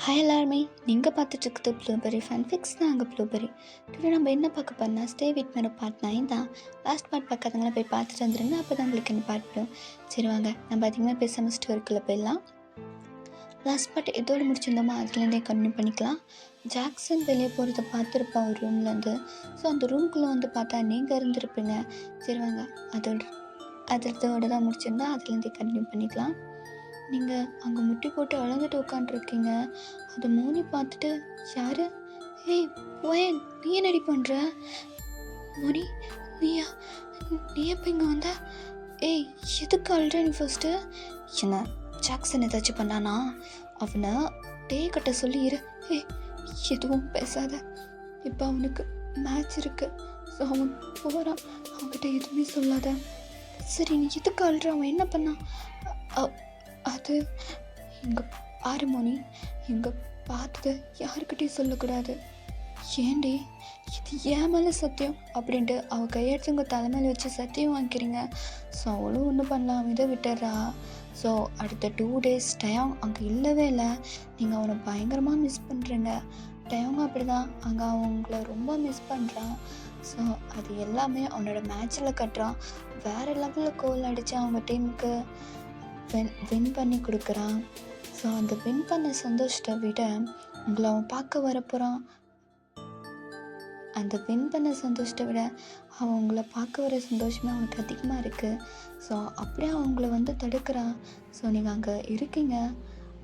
Hi எல்லாருமே, நீங்கள் பார்த்துட்ருக்குது blueberry ஃபன்ஃபிக்ஸ். நாங்கள் ப்ளூபெர்ரி. டுடே நம்ம என்ன பார்க்க போறோம்னா ஸ்டே வித் மீ பார்ட் 9 தான். லாஸ்ட் பார்ட் பார்க்காதவங்களாம் போய் பார்த்துட்டு வந்துருங்க, அப்போ தான் உங்களுக்கு என்ன பார்ட் வரும். சரி வாங்க, நம்ம அதிகமாக பேசாமல் ஸ்டோரிக்குள்ளே போயிடலாம். லாஸ்ட் பார்ட் எதோடு முடிச்சிருந்தோமோ அதுலேருந்தே கண்டினியூ பண்ணிக்கலாம். ஜாக்சன் வெளியே போகிறத பார்த்துருப்பான் ஒரு ரூம்லேருந்து. ஸோ அந்த ரூம்குள்ளே வந்து பார்த்தா நீங்கள் இருந்திருப்பீங்க. சரி வாங்க, அதோட தான் முடிச்சிருந்தா அதுலேருந்தே கண்டினியூ பண்ணிக்கலாம். நீங்கள் அங்கே முட்டி போட்டு அழந்துட்டு உட்காண்ட்ருக்கீங்க. அதை மோனி பார்த்துட்டு, யார்? ஏய் போயன், நீ என்னடி பண்ணுற? மோனி, நீயா? நீ எப்போ இங்கே வந்த? ஏய் எதுக்கு அழுற நீ ஃபஸ்ட்டு? என்ன ஜாக்சன் ஏதாச்சும் பண்ணானா? அவனை டே கட்ட சொல்லி இரு. ஏய் எதுவும் பேசாத, இப்போ அவனுக்கு மேட்ச் இருக்குது. ஸோ அவன் போகிறான், அவன்கிட்ட எதுவுமே சொல்லாத. சரி நீ எதுக்கு அழுற? அவன் என்ன பண்ணான்? அது இங்கே பாரு மோனி, இங்கே பார்த்தது யாருக்கிட்டையும் சொல்லக்கூடாது. ஏண்டி? இது ஏன் மேலே சத்தியம் அப்படின்ட்டு அவள் கையெடுத்து உங்கள் தலைமையில் வச்சு சத்தியம் வாங்கிக்கிறீங்க. ஸோ அவளும் ஒன்றும் பண்ணலாம், இதை விட்டுறா. ஸோ அடுத்த 2 days டயம் அங்கே இல்லவே இல்லை. நீங்கள் அவனை பயங்கரமாக மிஸ் பண்ணுறீங்க. டயங்க அப்படி தான், அங்கே அவங்கள ரொம்ப மிஸ் பண்ணுறான். ஸோ அது எல்லாமே அவனோட மேட்சில் கட்டுறான். வேறு லெவலில் கோல் அடித்து அவங்க டீமுக்கு வின் பண்ணி கொடுக்குறான். ஸோ அந்த வின் பண்ண சந்தோஷத்தை விட உங்களை அவன் பார்க்க வரப்போகிறான். அந்த வின் பண்ண சந்தோஷத்தை விட அவன் உங்களை பார்க்க வர சந்தோஷமே அவனுக்கு அதிகமாக இருக்குது. ஸோ அப்படியே அவங்கள வந்து தடுக்கிறான். ஸோ நீங்கள் அங்கே இருக்கீங்க.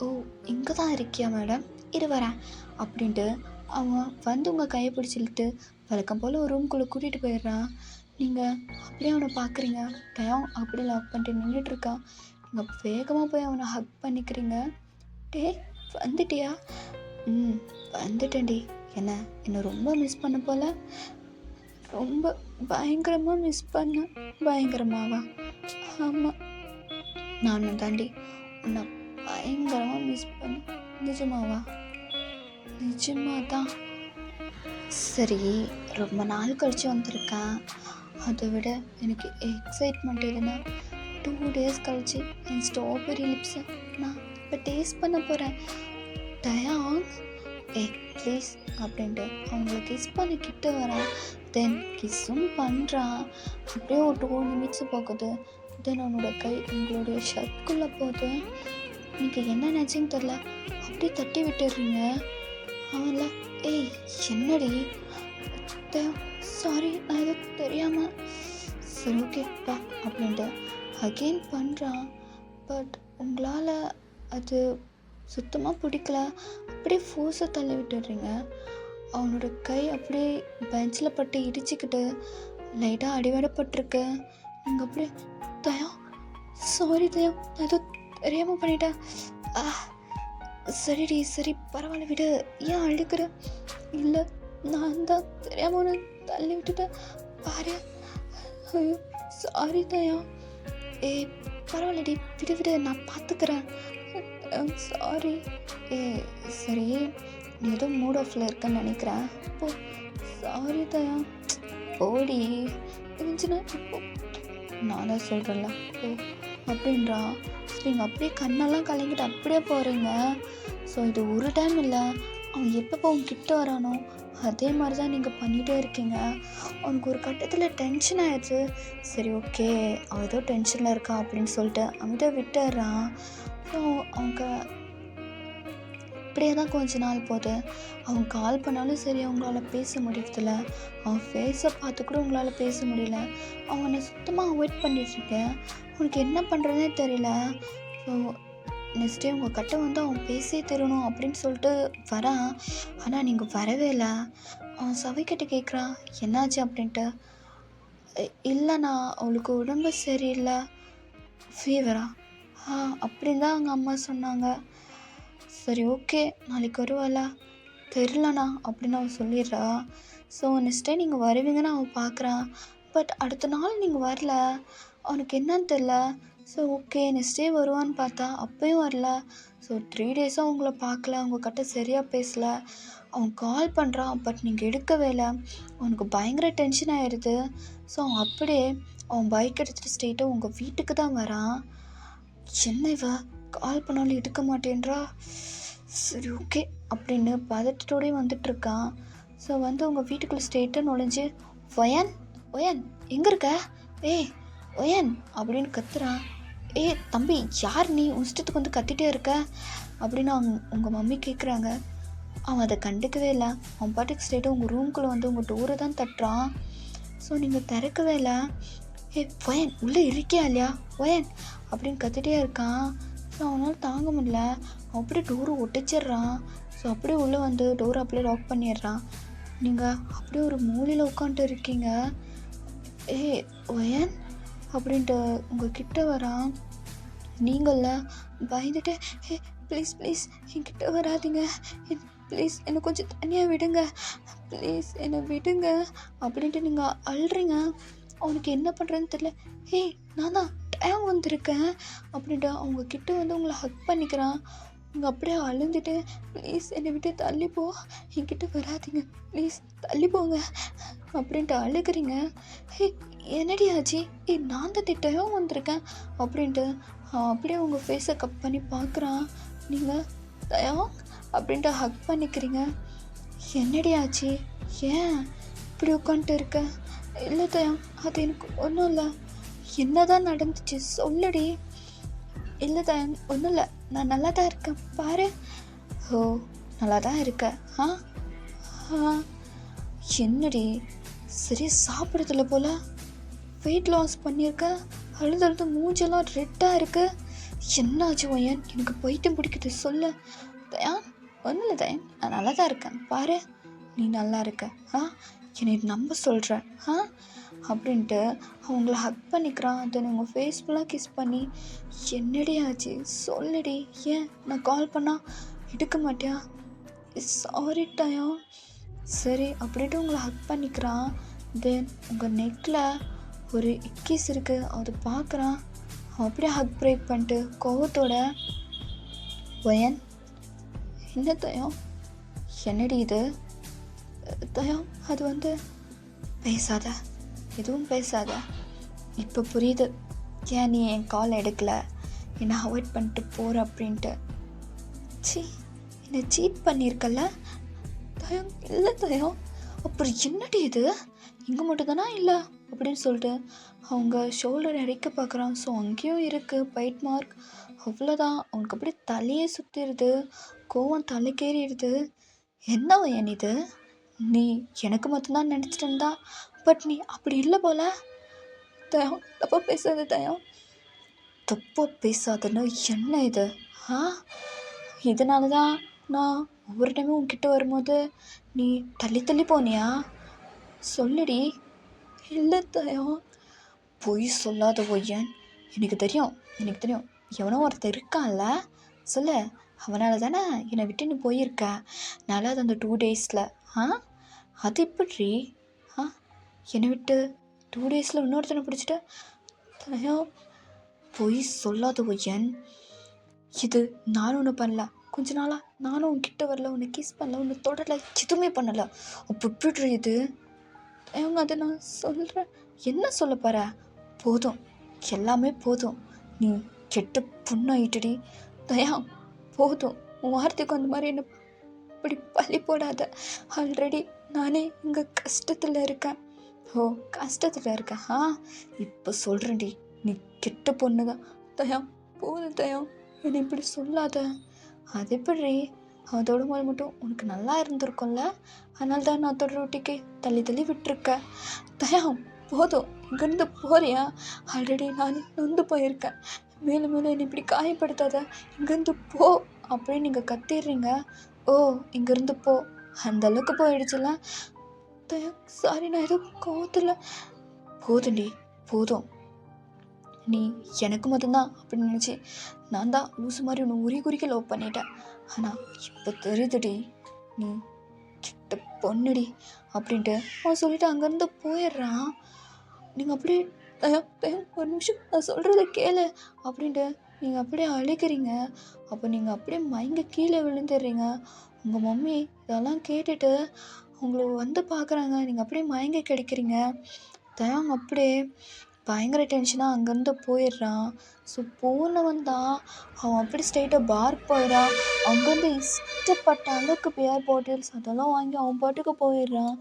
ஓ இங்கே தான் இருக்கியா மேடம், இரு வரேன் அப்படின்ட்டு அவன் வந்து உங்கள் கையை பிடிச்சிட்டு வழக்கம் போல் ஒரு ரூம்குள்ளே கூட்டிகிட்டு போயிடுறான். நீங்கள் அப்படியே அவனை பார்க்குறீங்க. டயம் அப்படியே லாக் பண்ணிட்டு நின்றுட்டுருக்கான். நீங்கள் வேகமாக போய் அவனை ஹக் பண்ணிக்கிறீங்க. டே வந்துட்டியா? வந்துட்டேன்டி. என்னை ரொம்ப மிஸ் பண்ண போல? ரொம்ப பயங்கரமாக மிஸ் பண்ண. பயங்கரமாவா? ஆமாம், நானும் தாண்டி உன்னை பயங்கரமாக மிஸ் பண்ண. நிஜமாவா? நிஜமாக தான். சரி, ரொம்ப நாள் கழிச்சு வந்திருக்கேன். அதை விட எனக்கு எக்ஸைட்மெண்ட் எதுனா 2 days கழிச்சு என் ஸ்ட்ராபெரி லிப்ஸை நான் இப்போ டேஸ்ட் பண்ண போகிறேன். டயான் ப்ளீஸ் அப்படின்ட்டு அவங்கள கிஸ் பண்ணி கிட்ட வரேன். தென் கிஸ்ஸும் பண்ணுறான். அப்படியே ஒரு 2 minutes போகுது. தென் அவனோட கை உங்களுடைய ஷர்ட்குள்ளே போகுது. நீங்கள் என்ன நினச்சின்னு தெரில, அப்படியே தட்டி விட்டுடுறீங்க. அவன்ல ஏய் என்னடி? சாரி, நான் எதுவும் தெரியாமல். சரி ஓகேப்பா அப்படின்ட்டு அகெயின் பண்ணுறான். பட் உங்களால் அது சுத்தமாக பிடிக்கல. அப்படியே ஃபோர்ஸை தள்ளி விட்டுடுறீங்க. அவனோட கை அப்படியே பெஞ்சில் பட்டு இடிச்சிக்கிட்டு லைட்டாக அடிவடப்பட்டிருக்கு. நீங்கள் அப்படியே தயம், சாரி தயம், நான் ஏதோ தெரியாமல் பண்ணிட்டேன். சரிடி, சரி பரவாயில்ல விடு, ஏன் அழுக்கிற? இல்லை நான் தான் தெரியாமல் தள்ளி விட்டுட்டேன் பாரு. ஐயோ சாரி தயம். ஏய் பரவாயில்லடி, விடு விடு, நான் பார்த்துக்கிறேன். சாரி. சரி நீ ஏதோ மூட் ஆஃபில் இருக்கன்னு நினைக்கிறேன். இப்போ சாரி தயா, ஓடி இருந்துச்சுன்னா இப்போ நான் தான் சொல்கிறேன்ல ஓ அப்படின்றா. நீங்கள் அப்படியே கண்ணெல்லாம் கலங்கிட்டு அப்படியே போகிறீங்க. ஸோ இது ஒரு டைம் இல்லை, அவன் எப்போ அவன்கிட்ட வரானோ அதே மாதிரி தான் நீங்கள் பண்ணிகிட்டே இருக்கீங்க. அவனுக்கு ஒரு கட்டத்தில் டென்ஷன் ஆயிடுச்சு. சரி ஓகே, அவன் ஏதோ டென்ஷனில் இருக்கான் அப்படின்னு சொல்லிட்டு அவன்கிட்ட விட்டுறான். ஸோ அவங்க இப்படியே தான் கொஞ்ச நாள் போகுது. அவன் கால் பண்ணாலும் சரி அவங்களால பேச முடியறதில்ல. அவன் ஃபேஸை பார்த்து கூட உங்களால் பேச முடியல. அவனை சுத்தமாக அவாய்ட் பண்ணிட்டுருக்கேன். அவனுக்கு என்ன பண்ணுறதுனே தெரியல. ஸோ நெக்ஸ்ட் டே உங்கள் கிட்ட வந்து அவன் பேசே தரணும் அப்படின்னு சொல்லிட்டு வரான். ஆனால் நீங்கள் வரவே இல்லை. அவன் சவைக்கிட்ட கேட்குறான் என்னாச்சு அப்படின்ட்டு. இல்லைண்ணா அவளுக்கு உடம்பு சரியில்லை. ஃபீவரா? அப்படின்னு தான் அவங்க அம்மா சொன்னாங்க. சரி ஓகே, நாளைக்கு வருவாளா? தெரிலண்ணா அப்படின்னு அவன் சொல்லிடுறா. ஸோ நெக்ஸ்ட் டே நீங்கள் வருவீங்கன்னு அவன் பார்க்குறான். பட் அடுத்த நாள் நீங்கள் வரல. அவனுக்கு என்னன்னு தெரில. ஸோ ஓகே நெக்ஸ்ட் டே வருவான்னு பார்த்தா அப்போயும் வரல. ஸோ 3 days-ஆக உங்களை பார்க்கல, உங்கள் கிட்ட சரியாக பேசலை. அவன் கால் பண்ணுறான், பட் நீங்கள் எடுக்கவே இல்லை. அவனுக்கு பயங்கர டென்ஷன் ஆகிடுது. ஸோ அவன் அப்படியே அவன் பைக் எடுத்துகிட்டு ஸ்ட்ரெயிட்டாக உங்கள் வீட்டுக்கு தான் வரான். என்ன இவ கால் பண்ணாலும் எடுக்க மாட்டேன்றா. சரி ஓகே அப்படின்னு பதட்டத்தோடயே வந்துட்டுருக்கான். ஸோ வந்து உங்கள் வீட்டுக்குள்ளே ஸ்ட்ரெயிட்டாக நுழைஞ்சு, ஒயன் ஒயன் எங்கே இருக்க? ஏய் ஒயன் அப்படின்னு கத்துறான். தம்பி யார் நீ உன் இஷ்டத்துக்கு வந்து கத்திட்டே இருக்க அப்படின்னு உங்கள் மம்மி கேட்குறாங்க. அவன் அதை கண்டுக்கவே இல்லை. அவன் பாட்டுக்கு ஸ்ட்ரெயிட்டாக உங்கள் ரூம்குள்ளே வந்து உங்கள் டோரை தான் தட்டுறான். ஸோ நீங்கள் திறக்கவே இல்லை. ஒயன் உள்ளே இருக்கியா இல்லையா ஒயன் அப்படின்னு கத்திட்டே இருக்கான். ஸோ அவனால் தாங்க முடியல. அவன் அப்படியே டோரை ஒட்டிச்சிட்றான். ஸோ அப்படியே உள்ளே வந்து டோரை அப்படியே லாக் பண்ணிடுறான். நீங்கள் அப்படியே ஒரு மூலையில் உட்காந்துட்டு இருக்கீங்க. ஒயன் அப்படின்ட்டு உங்கள் கிட்ட வரான். நீங்கள பயந்துட்டு ப்ளீஸ் ப்ளீஸ் என்கிட்ட வராதிங்க, ப்ளீஸ் என்னை கொஞ்சம் தனியாக விடுங்க, ப்ளீஸ் என்னை விடுங்க அப்படின்ட்டு நீங்கள் அழுறீங்க. அவனுக்கு என்ன பண்ணுறதுன்னு தெரியல. நான் தான் டைம் வந்திருக்கேன் அப்படின்ட்டு அவங்க கிட்ட வந்து உங்களை ஹக் பண்ணிக்கிறான். நீங்கள் அப்படியே அழுந்துட்டு ப்ளீஸ் என்னை விட்டு தள்ளிப்போ, என்கிட்ட வராதிங்க, ப்ளீஸ் தள்ளி போங்க அப்படின்ட்டு அழுகிறீங்க. என்னடி ஆச்சு? நான் தான் டைம் வந்திருக்கேன் அப்படின்ட்டு அப்படியே உங்கள் ஃபேஸை கட் பண்ணி பார்க்குறான். நீங்கள் தயம் அப்படின்ட்டு ஹக் பண்ணிக்கிறீங்க. என்னடி ஆச்சு? ஏன் இப்படி உட்காந்துட்டு இருக்க? இல்லை தயம், அது எனக்கு ஒன்றும் இல்லை. என்ன தான் நடந்துச்சு சொல்லடி. இல்லை தயம் ஒன்றும் இல்லை, நான் நல்லா தான் இருக்கேன் பாரு. ஓ நல்லா தான் இருக்க. என்னடி சரி சாப்பிட்றதில்ல போல், வெயிட் லாஸ் பண்ணியிருக்க, அழுது மூஞ்செல்லாம் ரெட்டாக இருக்கு. என்னாச்சு ஒயன்? எனக்கு பைத்தியம் பிடிக்குது சொல்லு. தயான் ஒன்றும் இல்லை தயான், நான் நல்லா தான் இருக்கேன் பாரு, நீ நல்லா இருக்க. என்னை நம்ப சொல்கிற அப்படின்ட்டு அவங்கள ஹக் பண்ணிக்கிறான். தென் உங்கள் ஃபேஸ் ஃபுல்லாக கிஸ் பண்ணி என்னடி ஆச்சு சொல்லுடி, ஏன் நான் கால் பண்ணால் எடுக்க மாட்டியா? Sorry time. சரி அப்படின்ட்டு உங்களை ஹக் பண்ணிக்கிறான். தென் உங்கள் நெக்கில் ஒரு இக்கீஸ் இருக்குது, அதை பார்க்குறான். அப்படியே ஹக் பிரேக் பண்ணிட்டு கோவத்தோட, ஒயன் என்ன தயம்? என்னடி இது? தயம் அது வந்து பேசாத, எதுவும் பேசாத. இப்போ புரியுது ஏன் நீ என் கால் எடுக்கலை, என்னை அவாய்ட் பண்ணிட்டு போகிற அப்படின்ட்டு. என்னை சீட் பண்ணியிருக்கல தயம். இல்லை தயம், அப்புறம் என்னடி இது? இங்கே மட்டும் தானா இல்லை அப்படின்னு சொல்லிட்டு அவங்க ஷோல்டர் இறக்க பார்க்குறான். ஸோ அங்கேயும் இருக்குது பைட் மார்க். அவ்வளோதான், அவனுக்கு அப்படியே தலையே சுற்றிடுது, கோவம் தலைக்கேறிடுது. என்ன வயன் இது? நீ எனக்கு மட்டும்தான் நினச்சிட்டு இருந்தா, பட் நீ அப்படி இல்லை போல. தயம் தப்பாக பேசாத தயம். தப்பாக பேசாதன்னு என்ன இது? இதனால தான் நான் ஒவ்வொரு டைமும் உன்கிட்ட வரும்போது நீ தள்ளி தள்ளி போனியா? சொல்லுடி. இல்லை தயம். பொய் சொல்லாத ஒய்யன், எனக்கு தெரியும் எவனோ ஒருத்தர் இருக்கான்ல, சொல்லு. அவனால தானே என்னை விட்டு நீ போயிருக்க. நல்லா அது அந்த 2 டேஸில். அது எப்படி என்னை விட்டு 2 டேஸில் இன்னொருத்தனை பிடிச்சிட்ட? தயம் பொய் சொல்லாத ஒய்யன். இது நானும் ஒன்று பண்ணல, கொஞ்ச நாளாக நானும் உன்கிட்ட வரல, உன்னை கிஸ் பண்ணல, உன்னை தொடரல, எதுவுமே பண்ணலை. அப்போ எப்படி இது? அவங்க அதை நான் சொல்கிறேன். என்ன சொல்ல போகிற? போதும், எல்லாமே போதும். நீ கெட்டு புண்ணாயிட்டுடி தயா. போதும், உன் வார்த்தைக்கு அந்த மாதிரி என்ன இப்படி பழி போடாத. ஆல்ரெடி நானே இங்கே கஷ்டத்தில் இருக்கேன். கஷ்டத்தில் இருக்கேன். இப்போ சொல்கிறேன்டி, நீ கெட்ட பொண்ணு தான் தயா. போதும் தயா, என்னை இப்படி சொல்லாத. அது எப்படி? அதோட போது மட்டும் உனக்கு நல்லா இருந்திருக்கும்ல, அதனால தான் நான் அதோட ரொட்டிக்கு தள்ளி தள்ளி விட்டுருக்கேன். தயா போதும், இங்கேருந்து போறியா? ஆல்ரெடி நான் நொந்து போயிருக்கேன். மேலும் மேலும் என்னை இப்படி காயப்படுத்தாத, இங்கேருந்து போ அப்படின்னு நீங்கள் கத்திடுறீங்க. இங்கேருந்து போ, அந்த அளவுக்கு போயிடுச்சுல. தயா சாரி, நான் எதுவும் கோவத்தில். போதுண்டி போதும். நீ எனக்கு மட்டும்தான் அப்படின்னு நினச்சி நான் தான் லூசு மாதிரி ஒன்று குறிக்க லவ் பண்ணிட்டேன். ஆனால் இப்போ தெரியுதுடி, நீ கிட்ட பொண்ணுடி அப்படின்ட்டு அவன் சொல்லிட்டு அங்கேருந்து போயிடுறான். நீங்கள் அப்படியே ஒரு நிமிஷம் நான் சொல்கிறத கேளு அப்படின்ட்டு நீங்கள் அப்படியே அழுகிறீங்க. அப்போ நீங்கள் அப்படியே மயங்க கீழே விழுந்துடுறீங்க. உங்கள் மம்மி இதெல்லாம் கேட்டுட்டு உங்களை வந்து பார்க்குறாங்க. நீங்கள் அப்படியே மயங்க கிடைக்கிறீங்க. தயாங்க அப்படியே பயங்கர டென்ஷனாக அங்கேருந்து போயிடுறான். ஸோ போனவன் தான் அவன் அப்படி ஸ்ட்ரெயிட்டாக பார் போயிடுறான். அங்கேருந்து இஷ்டப்பட்ட அளவுக்கு பியர் பாட்டில்ஸ் அதெல்லாம் வாங்கி அவன் பாட்டுக்கு போயிடுறான்.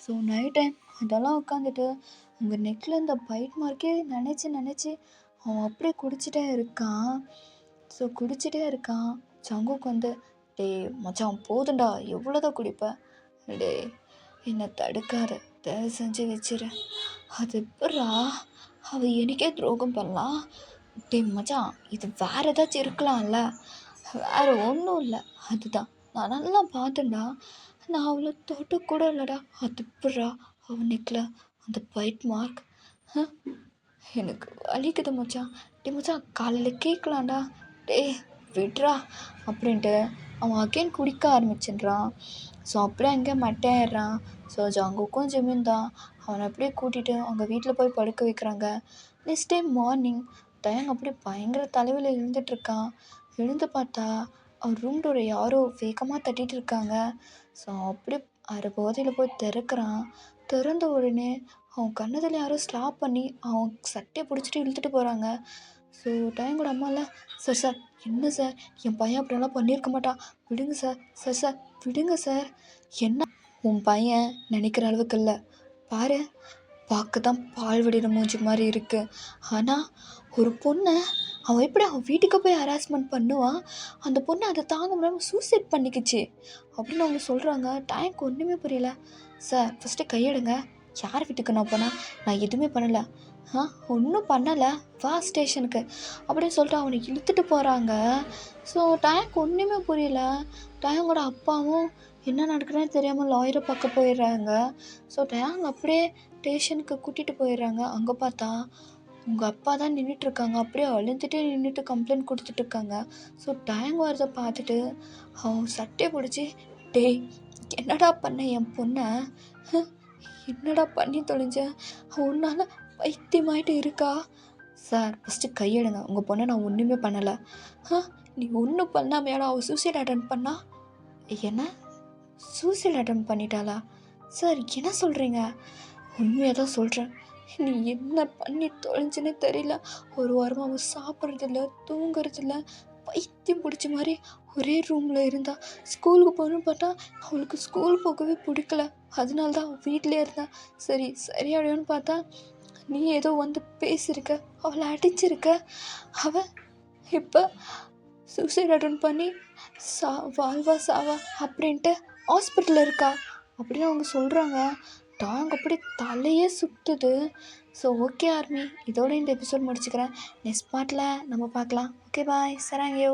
ஸோ நைட் டைம் அதெல்லாம் உட்காந்துட்டு அங்கே நெக்கில் இந்த பைட் மார்க்கே நினச்சி அவன் அப்படியே குடிச்சிட்டே இருக்கான். ஸோ குடிச்சிட்டே இருக்கான். ஜங்குக்கு வந்து, டேய் மச்சான் போதுண்டா, எவ்வளோதான் குடிப்ப, டேய் என்னை தடுக்காத, தயவு செஞ்சு வச்சிரு. அது எப்பட்றா அவள் எனக்கே துரோகம் பண்ணலாம். டேய் மச்சான், இது வேறு ஏதாச்சும் இருக்கலாம்ல, வேறு ஒன்றும் இல்லை, அதுதான் நான் நல்லா பார்த்தேன்டா, நான் அவளை தொட்டு கூட இல்லைடா, அது எப்பட்றா அவன் நெக்கில் அந்த பைட் மார்க், எனக்கு வலிக்குது மச்சான், டே மச்சான் காலையில் கேட்கலாம்டா, டேய் விட்றா அப்படின்ட்டு அவன் அகைன் குடிக்க ஆரம்பிச்சிடுறான். ஸோ அப்படியே அங்கே மட்டையாயிடுறான். ஸோ ஜங்குக்கும் ஜிமின் தான் அவனை அப்படியே கூட்டிகிட்டு அவங்க வீட்டில் போய் படுக்க வைக்கிறாங்க. நெக்ஸ்ட் டே மார்னிங் தயங் அப்படியே பயங்கர தலைவலி எழுந்துட்டுருக்கான். எழுந்து பார்த்தா அவன் ரூம் டோரை யாரோ வேகமாக தட்டிகிட்டு இருக்காங்க. ஸோ அப்படியே அரை போதையில் போய் திறக்கிறான். திறந்த உடனே அவன் கண்ணதில் யாரோ ஸ்லாப் பண்ணி அவன் சட்டையை பிடிச்சிட்டு இழுத்துட்டு போகிறாங்க. ஸோ டயங்கோட அம்மாலாம், சார் சார் என்ன சார், என் பையன் அப்படியெல்லாம் பண்ணியிருக்க மாட்டான், விடுங்க சார், சார் சார் விடுங்க சார். என்ன உன் பையன் நினைக்கிற அளவுக்கு இல்லை, பாரு பார்க்க தான் பால் வடிகிற மூஞ்சி மாதிரி இருக்குது, ஆனால் ஒரு பொண்ணை அவன் எப்படி அவன் வீட்டுக்கு போய் ஹராஸ்மெண்ட் பண்ணுவான், அந்த பொண்ணை அதை தாங்க முடியாமல் சூசைட் பண்ணிக்கிச்சு அப்படின்னு அவங்க சொல்கிறாங்க. டயங்க்கு ஒன்றுமே புரியல. சார் ஃபஸ்ட்டு கையெடுங்க, யார் வீட்டுக்கு நான் போனேன், நான் எதுவுமே பண்ணலை, ஒன்றும் பண்ணலை, வா ஸ்டேஷனுக்கு அப்படின்னு சொல்லிட்டு அவனை இழுத்துட்டு போகிறாங்க. ஸோ டயங்க்கு ஒன்றுமே புரியல. டயங்கோட அப்பாவும் என்ன நடக்குதுன்னு தெரியாமல் லாயரை பார்க்க போயிடுறாங்க. ஸோ டயங் அப்படியே ஸ்டேஷனுக்கு கூட்டிகிட்டு போயிடுறாங்க. அங்கே பார்த்தா உங்கள் அப்பா தான் நின்றுட்டுருக்காங்க, அப்படியே அழுந்துட்டே நின்றுட்டு கம்ப்ளைண்ட் கொடுத்துட்ருக்காங்க. ஸோ டயங் வரதை பார்த்துட்டு அவன் சட்டையை பிடிச்சி, டேய் என்னடா பண்ண என் பொண்ணை, என்னடா பண்ணி தொலைஞ்ச, உன்னால் பைத்தியமாயிட்டு இருக்கா. சார் ஃபஸ்ட்டு கையெடுங்க, உங்கள் பொண்ணை நான் ஒன்றுமே பண்ணலை. நீ ஒன்றும் பண்ணாமையாடா அவள் சூசைட் அட்டன் பண்ணா. என்ன சூசைட் அட்டன் பண்ணிட்டாளா? சார் என்ன சொல்கிறீங்க? உண்மையாக தான் சொல்கிறேன், நீ என்ன பண்ணி தொலைஞ்சுன்னே தெரியல. ஒரு வாரமாக அவள் சாப்பிட்றதில்ல, தூங்குறதில்ல, பைத்தியம் பிடிச்ச மாதிரி ஒரே ரூமில் இருந்தா. ஸ்கூலுக்கு போகணுன்னு பார்த்தா அவளுக்கு ஸ்கூல் போகவே பிடிக்கல, அதனால தான் அவள் வீட்டிலே இருந்தா. சரி சரியாயிடும்னு பார்த்தா நீ ஏதோ வந்து பேசியிருக்க, அவளை அடிச்சிருக்க, அவள் இப்போ சூசைட் அட்டன் பண்ணி வாழ்வா சாவா அப்படின்ட்டு ஹாஸ்பிட்டலில் இருக்கா அப்படின்னு அவங்க சொல்கிறாங்க. டாங் அப்படி தலையே சுற்றுது. ஸோ ஓகே ஆர்மி, இதோட இந்த எபிசோட் முடிச்சுக்கிறேன். நெக்ஸ்ட் பார்ட்டில் நம்ம பார்க்கலாம். Okay bye, சராங்கியோ.